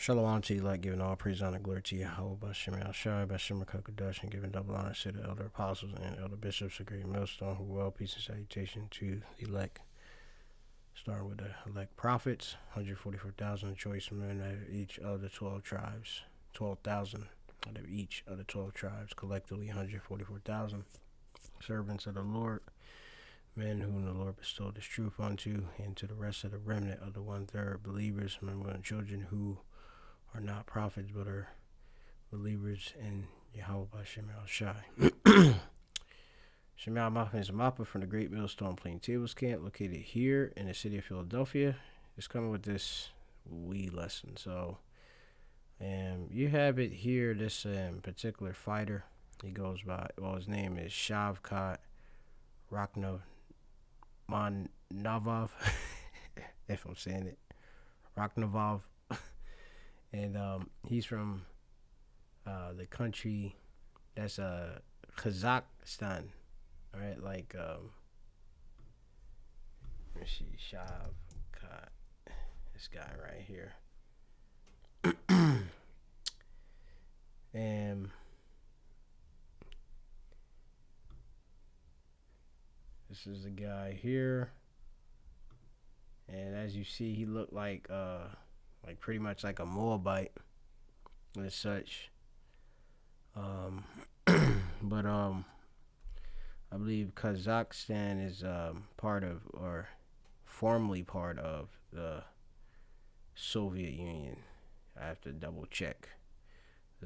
Shalom to you, like giving all praise, honor, glory to Yahweh, Bashem Al-Shai, Bashem Kakadash, and giving double honor to the elder apostles and elder bishops of Great Millstone, who well, peace and salutation to the elect. Starting with the elect prophets, 144,000 choice men of each of the 12 tribes, 12,000 out of each of the 12 tribes, collectively 144,000 servants of the Lord, men whom the Lord bestowed his truth unto, and to the rest of the remnant of the 1/3 believers, men, women, and children who are not prophets but are believers in Yahweh Bashem Al-Shai. Shemal Mappa is a Mappa from the Great Millstone Plaintables camp located here in the city of Philadelphia. It's coming with this weed lesson. So you have it here, this particular fighter. He goes by, well, his name is Shavkat Rakhmanov, if I'm saying it, Rakhmanov. And he's from the country that's Kazakhstan. All right, like let me see, Shavkat, this guy right here. And this is the guy here. And as you see, he looked like pretty much like a Moabite and such. But I believe Kazakhstan is part of, or formerly part of, the Soviet Union. I have to double check.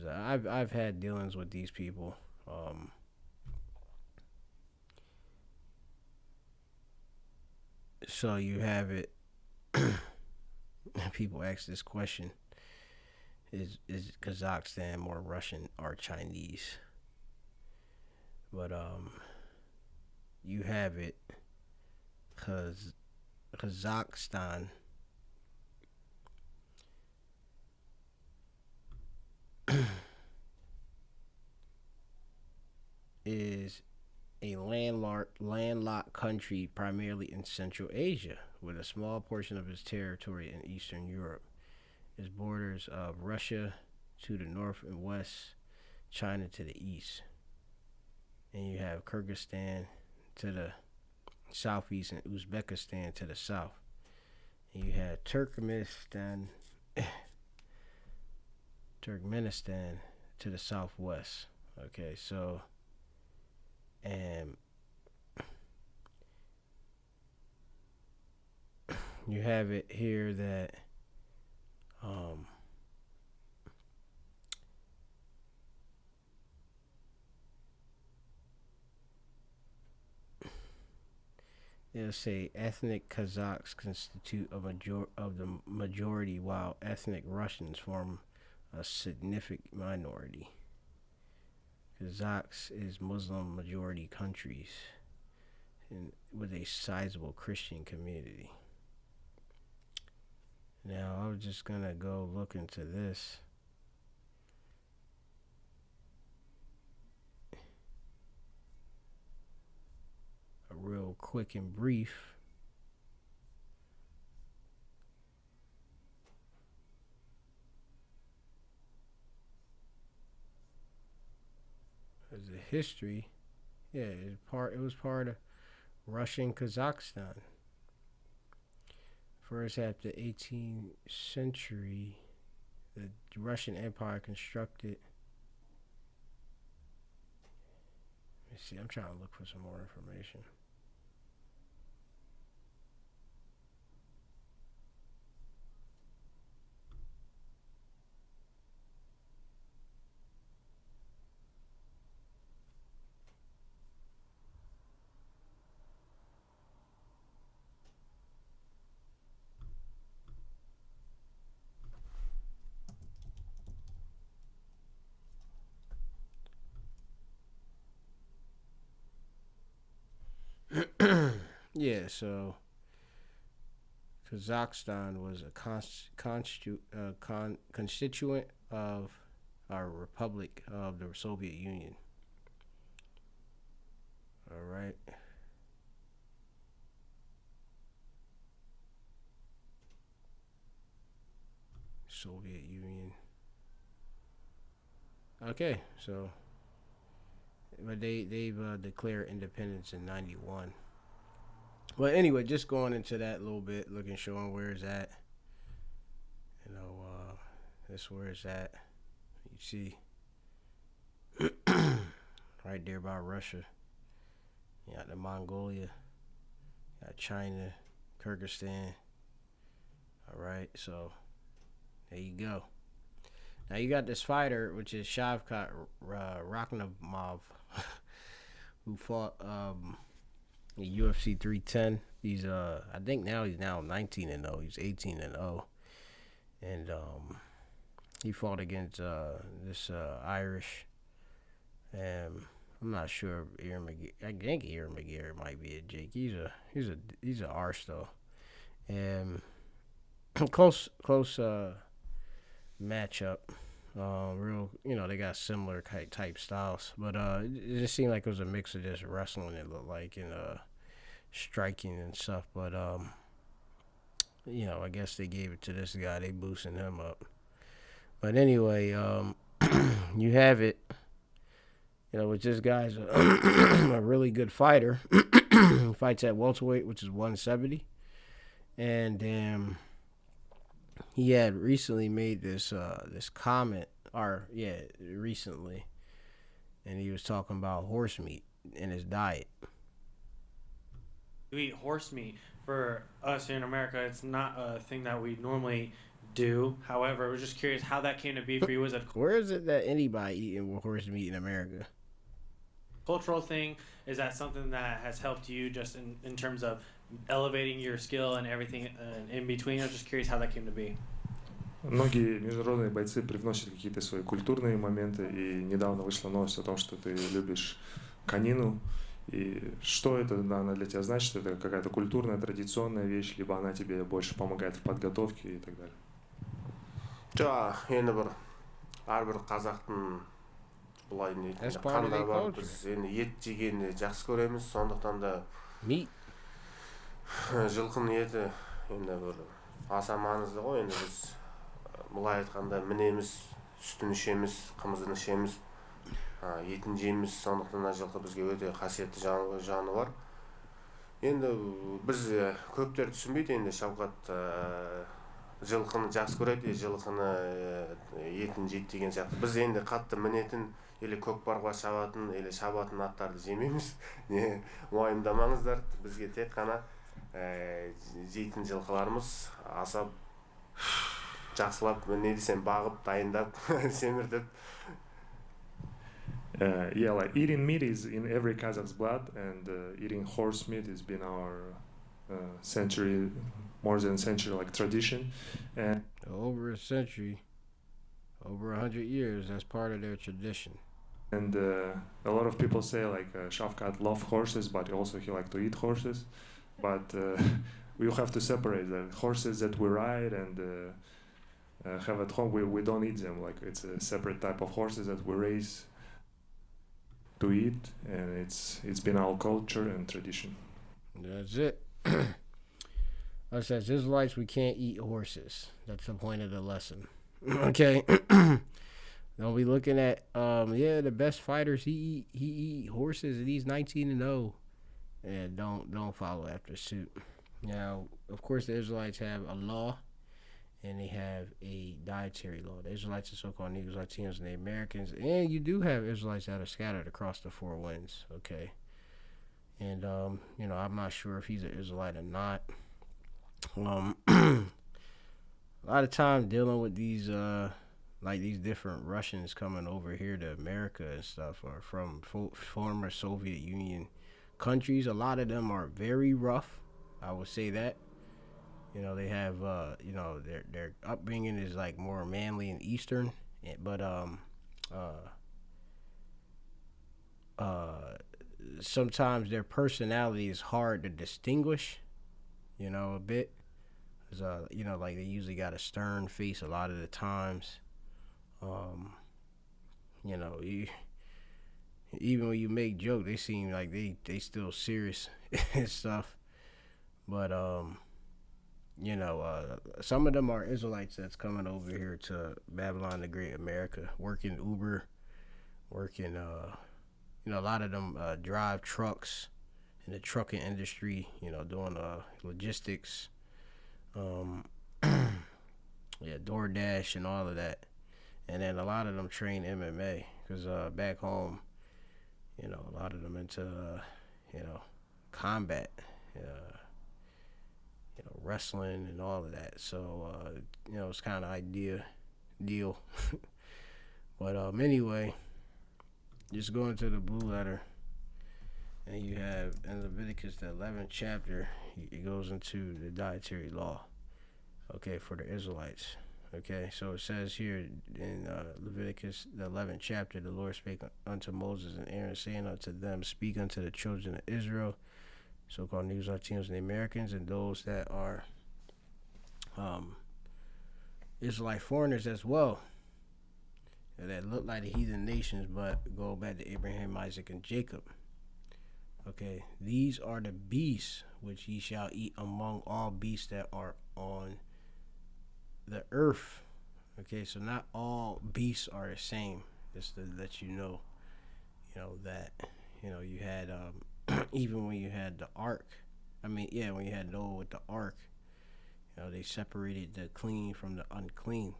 I've had dealings with these people. So you have it. People ask this question: Is Kazakhstan more Russian or Chinese? But you have it, Kazakhstan is a landlocked country primarily in Central Asia, with a small portion of its territory in Eastern Europe. Its borders of Russia to the north and west, China to the east. And you have Kyrgyzstan to the southeast and Uzbekistan to the south. And you have Turkmenistan to the southwest. Okay, so and you have it here that they'll say ethnic Kazakhs constitute of the majority, while ethnic Russians form a significant minority. Kazakhs is Muslim majority countries with a sizable Christian community. Now, I'm just going to go look into this. Real quick and brief. As a history, yeah, it was part of Russian Kazakhstan. First half of the 18th century, the Russian Empire constructed. Let me see, I'm trying to look for some more information. Yeah, so Kazakhstan was a constituent of our Republic of the Soviet Union. All right. Soviet Union. Okay, so but they've declared independence in '91. Well, anyway, just going into that a little bit, looking, showing where it's at. You know, that's where it's at. You see, right there by Russia. You got the Mongolia, you got China, Kyrgyzstan. All right, so there you go. Now you got this fighter, which is Shavkat Rakhmonov, who fought UFC 310. He's I think he's now 19-0. He's 18-0, and he fought against this Irish, and I'm not sure if Aaron McGeary. I think Aaron McGeary might be a Jake. He's a arse though, and close matchup. Real, they got similar type styles, but it just seemed like it was a mix of just wrestling. It looked like and striking and stuff, but I guess they gave it to this guy. They boosting him up, but anyway, you have it. Which this guy's a really good fighter. He fights at welterweight, which is 170, and he had recently made this comment, recently, and he was talking about horse meat in his diet. You eat horse meat. For us here in America, it's not a thing that we normally do. However, I was just curious how that came to be for you. Was it where is it that anybody eating horse meat in America? Cultural thing? Is that something that has helped you just in terms of elevating your skill and everything in between? I was just curious how that came to be. Многие международные бойцы привносят какие-то свои культурные моменты, и недавно вышла новость о том, что ты любишь конину. И что это она для тебя значит? Это какая-то культурная, традиционная вещь, либо она тебе больше помогает в подготовке и так далее? Енді бір әрбір қазақтың былай That's нетінде part of their қанда бар. culture. Біз енді ет жегенді жақсы көреміз, сондықтан да Meat. жылқының еті енді бір аса маңызды ғой. Енді біз былай айтқанда мінеміз, сүтін ішеміз, қымызын ішеміз, етін жейміз, сондықтан да жылқы бізге өте қасиетті жануар. Енді біз көптер түсінбейді, енді Шавкат жылқыны жақсы көреді, жылқыны етін жейді деген сияқты. Біз енді қатты мінетін, или көкпарға шабатын, или шабатын аттарды жемейміз. Не уайымдамаңыздар, бізге тек қана жейтін жылқыларымыз асап, жақсылап, не десем, бағып, дайындап, семіртіп. Like eating meat is in every Kazakh's blood, and eating horse meat has been our more than a century, like tradition. And over a century, over 100 years, that's part of their tradition. And a lot of people say like Shavkat loved horses, but also he liked to eat horses. But we have to separate the horses that we ride and have at home. We don't eat them. Like it's a separate type of horses that we raise to eat, and it's been our culture and tradition. That's it. Us as Israelites, we can't eat horses. That's the point of the lesson. Okay. Don't be looking at the best fighters. He eat horses and he's 19-0, and don't follow after suit. Now, of course, the Israelites have a law, and they have a dietary law. The Israelites are so-called Negroes, Latinos, and the Americans, and you do have Israelites that are scattered across the four winds. Okay, and I'm not sure if he's an Israelite or not. A lot of time dealing with these these different Russians coming over here to America and stuff, or from former Soviet Union countries. A lot of them are very rough. I would say that. They have their upbringing is like more manly and Eastern, but sometimes their personality is hard to distinguish. A bit. Like they usually got a stern face a lot of the times. Even when you make jokes, they seem like they still serious and stuff. But some of them are Israelites that's coming over here to Babylon the Great America, working Uber, working, a lot of them drive trucks in the trucking industry, doing logistics, yeah, DoorDash and all of that. And then a lot of them train MMA because back home, a lot of them into, combat, wrestling and all of that. So, it's kind of deal. But anyway, just going to the blue letter, and you have in Leviticus the 11th chapter, it goes into the dietary law, okay, for the Israelites. Okay, so it says here in Leviticus the 11th chapter, the Lord spake unto Moses and Aaron, saying unto them, speak unto the children of Israel, so-called Negroes, Latinos, and Americans, and those that are Israelite foreigners as well, that look like the heathen nations, but go back to Abraham, Isaac, and Jacob. Okay, these are the beasts which ye shall eat among all beasts that are on the earth. Okay, so not all beasts are the same. Just to let you know that you had even when you had the ark. When you had Noah with the ark, they separated the clean from the unclean.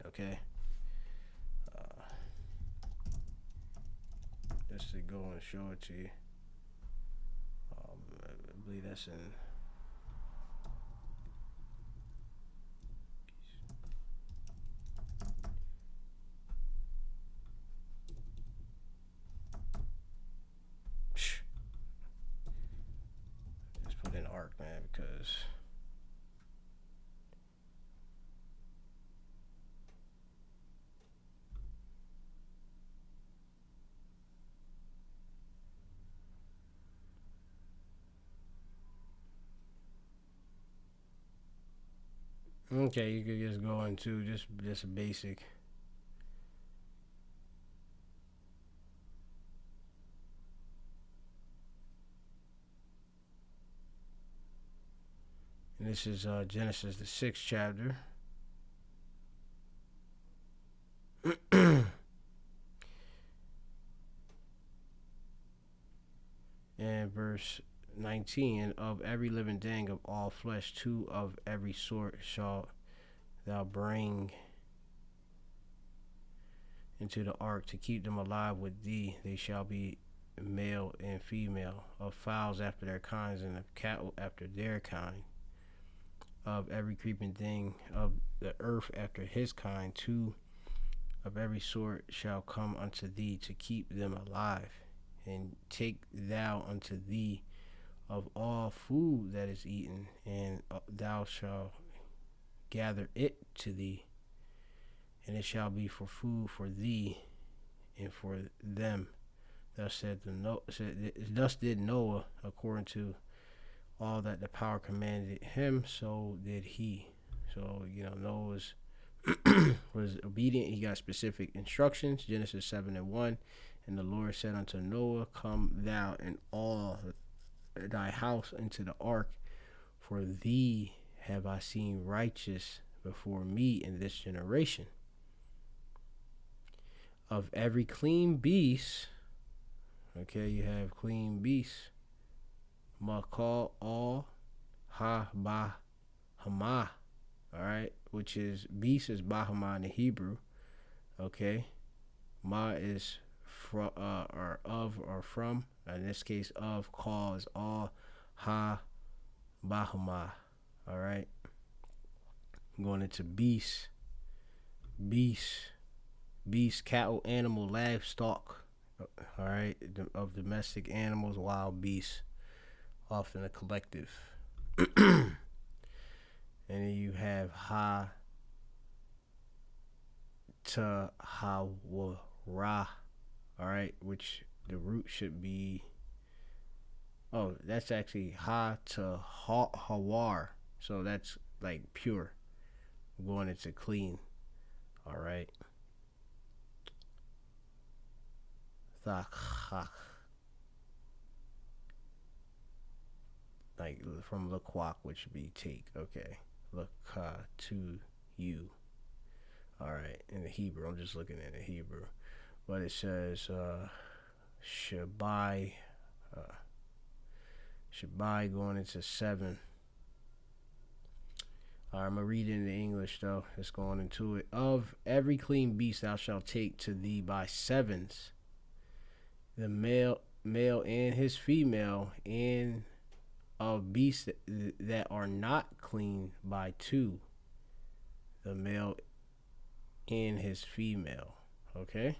Okay. Just to go and show it to you. I believe that's in. Just put in ark, man, because. Okay, you could just go into just a basic. And this is Genesis the 6th chapter. And verse 19, of every living thing of all flesh, 2 of every sort shalt thou bring into the ark to keep them alive with thee. They shall be male and female, of fowls after their kinds, and of cattle after their kind, of every creeping thing of the earth after his kind. 2 of every sort shall come unto thee to keep them alive. And take thou unto thee of all food that is eaten, and thou shalt gather it to thee, and it shall be for food for thee and for them. Thus did Noah, according to all that the power commanded him, so did he. So Noah was obedient. He got specific instructions. Genesis 7:1. And the Lord said unto Noah, come thou and all thy house into the ark, for thee have I seen righteous before me in this generation. Of every clean beast, okay, you have clean beasts, makal all ha ba hama, all right, which is beast is bahama in the Hebrew, okay, ma is or of or from. In this case, of, call is all, ha, bahama. All right. Going into beast, cattle, animal, livestock. All right, of domestic animals, wild beasts, often a collective. And then you have ha, ta, ha, wa, ra. All right, which the root should be. Oh, that's actually ha to hawar. So that's like pure. Going into clean. All right. Thak. like from laquak, which would be take. Okay, laka to you. All right, in the Hebrew, I'm just looking at the Hebrew, but it says shabai, shabai going into 7. All right, I'm gonna read it in the English though. It's going into it. Of every clean beast thou shalt take to thee by 7s, the male and his female, and of beasts that are not clean by 2, the male and his female. Okay,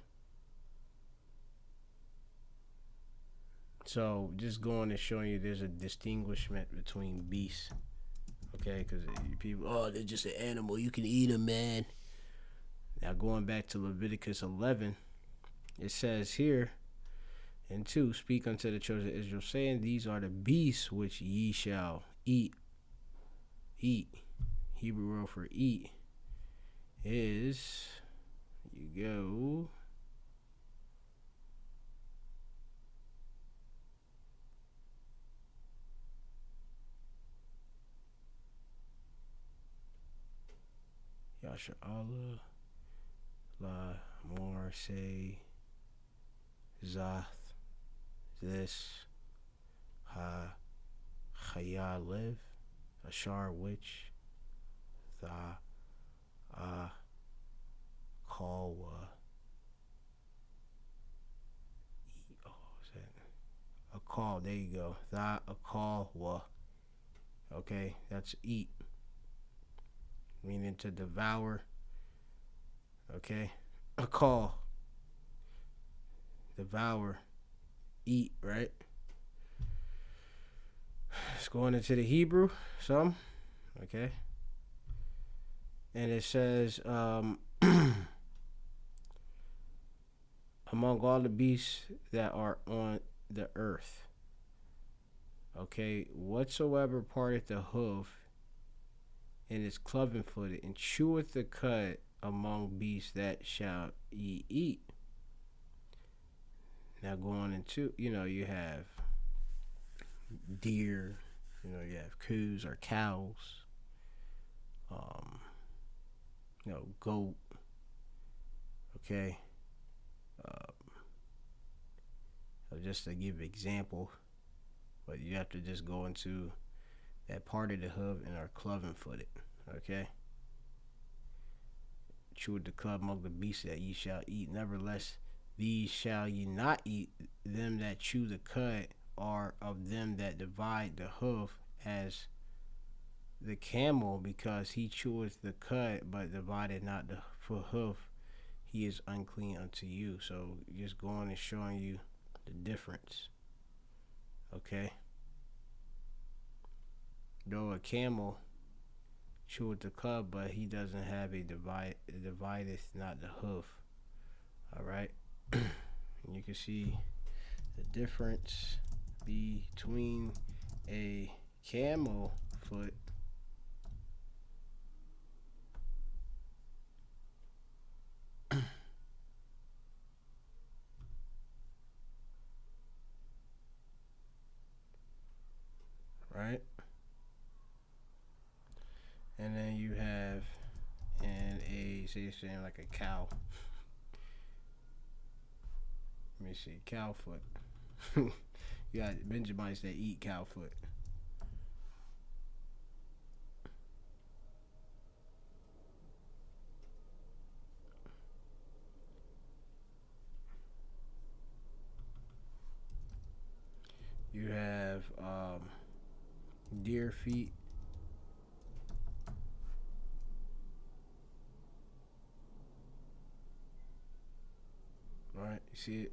so just going and showing you there's a distinguishment between beasts. Okay, because people, oh, they're just an animal, you can eat them, man. Now going back to Leviticus 11, it says here and 2, speak unto the children of Israel, saying, these are the beasts which ye shall eat. Hebrew word for eat is, you go, Yasha'Allah, La, Mor, Say, Zath, this, Ha, Chaya, live, Ashar, which, Tha, Ah, Kalwa, oh, is that a call? There you go. Tha, a Kalwa. Okay, that's eat, meaning to devour. Okay, a call, devour, eat, right? It's going into the Hebrew, some, okay, and it says, among all the beasts that are on the earth, okay, whatsoever parteth the hoof and is cloven footed and cheweth the cud among beasts that shall ye eat. Now going into, you have deer, you have coos or cows, goat, okay. Just to give an example, but you have to just go into that part of the hoof and are cloven footed, okay. Chew the cud among the beasts that ye shall eat. Nevertheless, these shall ye not eat. Them that chew the cud are of them that divide the hoof, as the camel, because he cheweth the cud, but divided not the hoof, he is unclean unto you. So just going and showing you the difference. Okay. Though a camel cheweth the cud, but he doesn't have a divideth not the hoof. Alright. And you can see the difference between a camel foot right, and then you have in a, say you're saying like a cow. Let me see, cow foot. You got Benjamites that eat cow foot. You have deer feet. All right, you see it?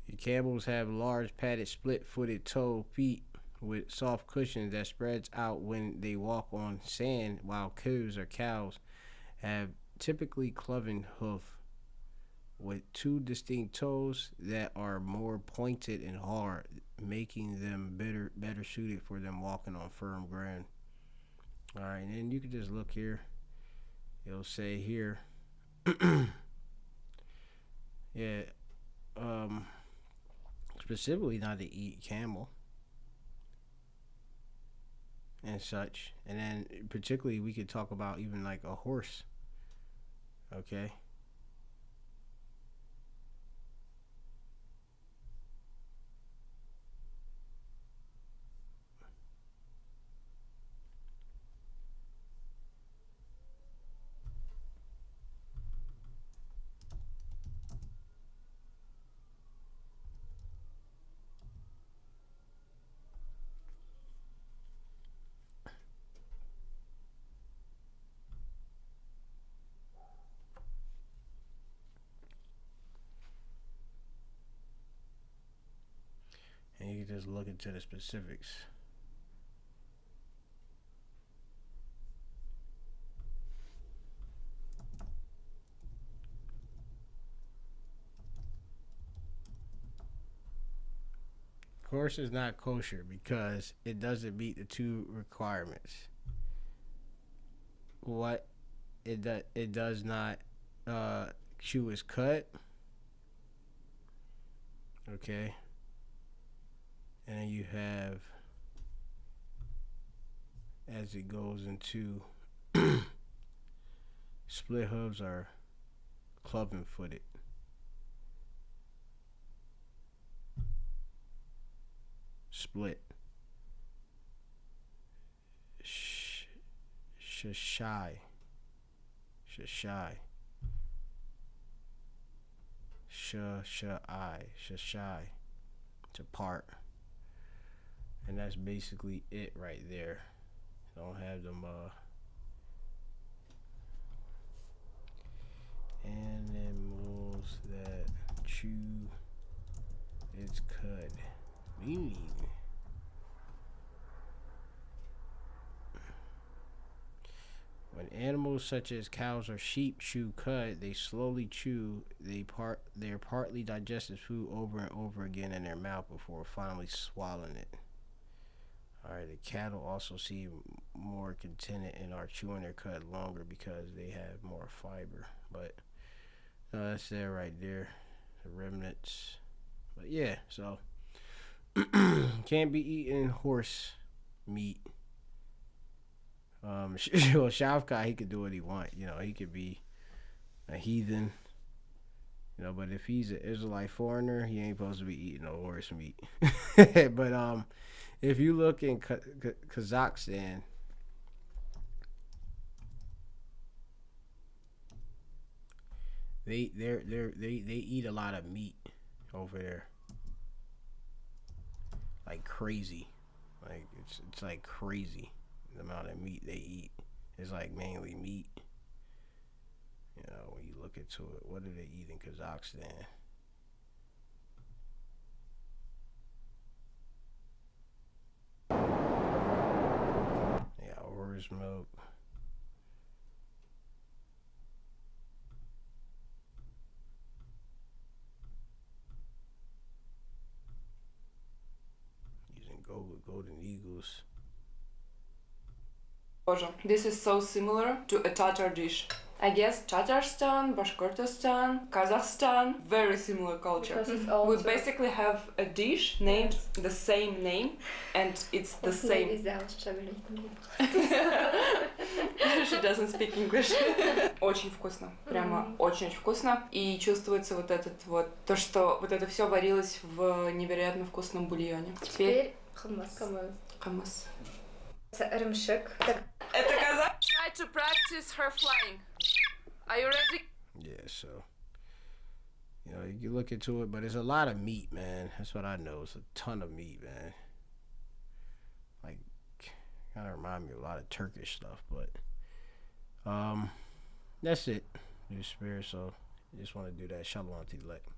The camels have large padded split-footed toe feet with soft cushions that spreads out when they walk on sand, while cows or cows have typically cloven hoof with two distinct toes that are more pointed and hard, making them better suited for them walking on firm ground. All right, and then you can just look here. It'll say here, yeah, specifically not to eat camel and such. And then particularly we could talk about even like a horse. Okay. And you can just look into the specifics. Horse is not kosher because it doesn't meet the two requirements. What it does not chew its cut. Okay. And then you have, as it goes into split hooves are cloven footed. Split. Shashai. Shashai. To part. And that's basically it right there. Don't have them animals that chew its cud. Meaning when animals such as cows or sheep chew cud, they slowly chew their partly digested food over and over again in their mouth before finally swallowing it. Alright, the cattle also seem more contented and are chewing their cud longer because they have more fiber. But that's there right there. The remnants. But yeah, so can't be eating horse meat. Well, Shavkai, he could do what he want. You know, he could be a heathen. You know, but if he's an Israelite foreigner, he ain't supposed to be eating no horse meat. But if you look in Kazakhstan, they eat a lot of meat over there, like crazy. Like it's like crazy the amount of meat they eat. It's like mainly meat. You know, when you look into it, what do they eat in Kazakhstan? Yeah, horse milk. Using golden eagles. This is so similar to a Tatar dish. I guess Tatarstan, Bashkortostan, Kazakhstan, very similar culture. We basically have a dish named the same name, and it's the same. She doesn't speak English. Очень вкусно, прямо очень вкусно. И чувствуется вот этот вот, то, что вот это все варилось в невероятно вкусном бульоне. Теперь хамас. Хамас. Рымшик. Это казах. Try to practice her flying. Are you ready? Yeah, so you know, you can look into it, but it's a lot of meat, man. That's what I know. It's a ton of meat, man. Like, kind of remind me of a lot of Turkish stuff, but that's it. New spirit, so I just want to do that. Shalom to the elect.